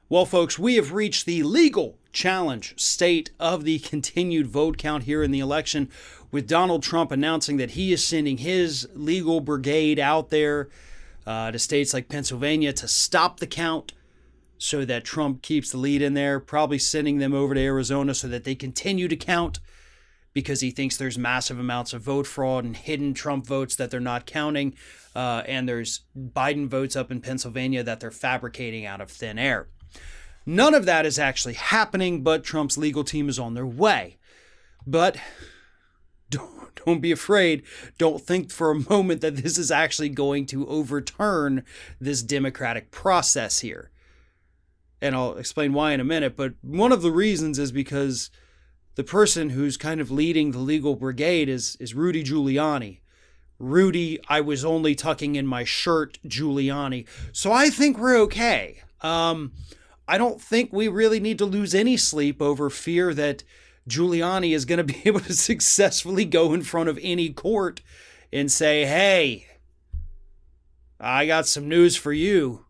Well, folks, we have reached the legal challenge state of the continued vote count here in the election, with Donald Trump announcing that he is sending his legal brigade out there to states like Pennsylvania to stop the count so that Trump keeps the lead in there, probably sending them over to Arizona so that they continue to count because he thinks there's massive amounts of vote fraud and hidden Trump votes that they're not counting, and there's Biden votes up in Pennsylvania that they're fabricating out of thin air. None of that is actually happening, but Trump's legal team is on their way. But don't be afraid. Don't think for a moment that this is actually going to overturn this democratic process here. And I'll explain why in a minute, but one of the reasons is because the person who's kind of leading the legal brigade is Rudy Giuliani. Rudy, I was only tucking in my shirt, Giuliani. So I think we're okay. I don't think we really need to lose any sleep over fear that Giuliani is going to be able to successfully go in front of any court and say, hey, I got some news for you.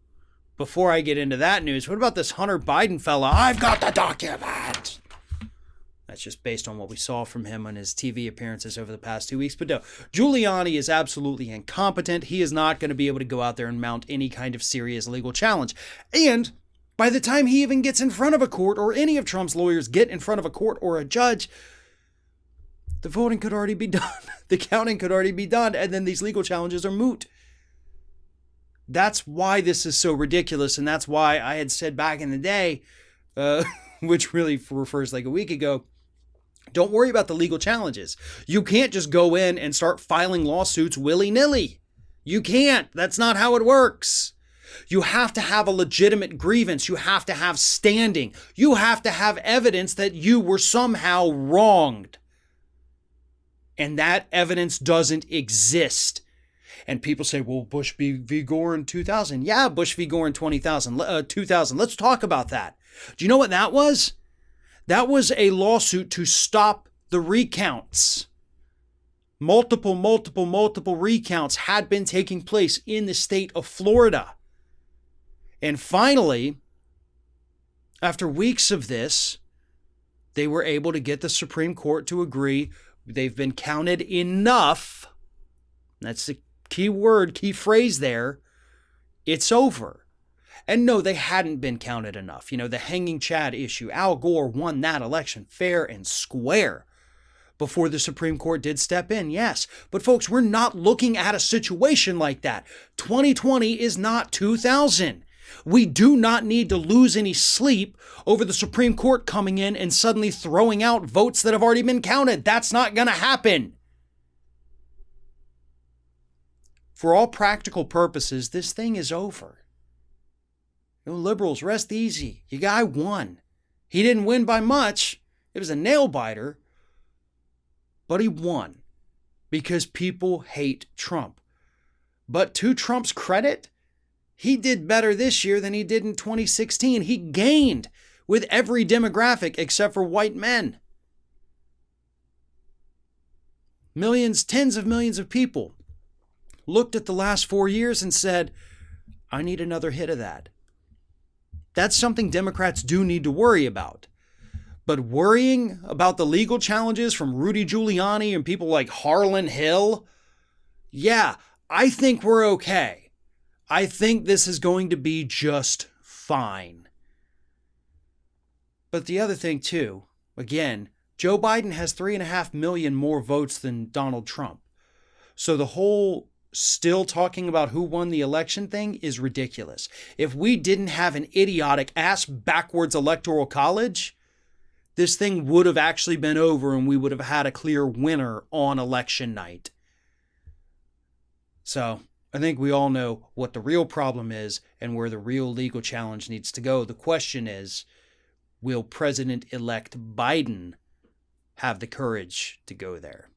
Before I get into that news, what about this Hunter Biden fella? I've got the document. That's just based on what we saw from him on his TV appearances over the past 2 weeks. But no, Giuliani is absolutely incompetent. He is not going to be able to go out there and mount any kind of serious legal challenge. And by the time he even gets in front of a court, or any of Trump's lawyers get in front of a court or a judge, the voting could already be done. The counting could already be done. And then these legal challenges are moot. That's why this is so ridiculous. And that's why I had said back in the day, which really refers like a week ago, don't worry about the legal challenges. You can't just go in and start filing lawsuits willy-nilly. You can't. That's not how it works. You have to have a legitimate grievance. You have to have standing. You have to have evidence that you were somehow wronged. And that evidence doesn't exist. And people say, well, Bush v. Gore in 2000. Yeah, Bush v. Gore in 2000. Let's talk about that. Do you know what that was? That was a lawsuit to stop the recounts. Multiple recounts had been taking place in the state of Florida. And finally, after weeks of this, they were able to get the Supreme Court to agree they've been counted enough. That's the key word, key phrase there. It's over. And no, they hadn't been counted enough. You know, the hanging Chad issue, Al Gore won that election fair and square before the Supreme Court did step in, yes. But folks, we're not looking at a situation like that. 2020 is not 2000. We do not need to lose any sleep over the Supreme Court coming in and suddenly throwing out votes that have already been counted. That's not going to happen. For all practical purposes, this thing is over. You know, liberals, rest easy. Your guy won. He didn't win by much. It was a nail biter. But he won because people hate Trump. But to Trump's credit, he did better this year than he did in 2016. He gained with every demographic except for white men. Millions, tens of millions of people looked at the last 4 years and said, I need another hit of that. That's something Democrats do need to worry about. But worrying about the legal challenges from Rudy Giuliani and people like Harlan Hill, yeah, I think we're okay. I think this is going to be just fine. But the other thing too, again, Joe Biden has 3.5 million more votes than Donald Trump. So the whole still talking about who won the election thing is ridiculous. If we didn't have an idiotic ass backwards electoral college, this thing would have actually been over and we would have had a clear winner on election night. So I think we all know what the real problem is and where the real legal challenge needs to go. The question is, will President-elect Biden have the courage to go there?